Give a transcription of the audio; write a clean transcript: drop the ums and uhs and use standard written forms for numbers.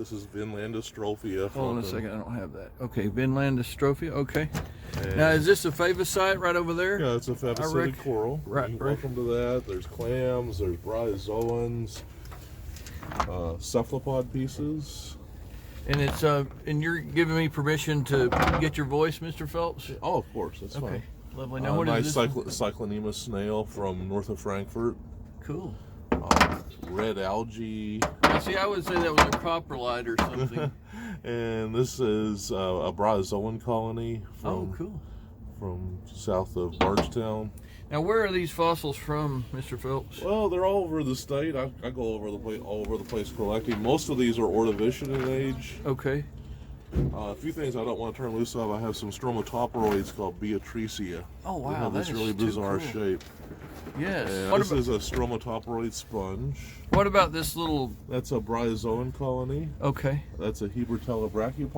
This is Vinlandastrophia. Hold on a second, I don't have that. Okay, Vinlandastrophia, okay. And Now, is this a Favosite right over there? yeah, it's a Favosite coral. Right. Welcome to that. There's clams, there's Bryozoans, cephalopod pieces. And it's and you're giving me permission to get your voice, Mr. Phelps? Oh, of course, that's Okay, fine. lovely. Now, what nice is this? Cyclonema snail from north of Frankfurt. Cool. Red algae. See, I would say that was a coprolite or something. And this is a Bryozoan colony Oh, cool. from south of Bardstown. Now, where are these fossils from, Mr. Phelps? Well, they're all over the state. I go all over the place collecting. Most of these are Ordovician in age. Okay. A few things I don't want to turn loose of. I have some Stromatoporoids called Beatricea. Oh, wow. They have this that is really too bizarre cool. shape. Yes. And What this about, is a Stromatoporoid sponge. what about this little... That's a Bryozoan colony. Okay. That's a Hebertella brachiopod.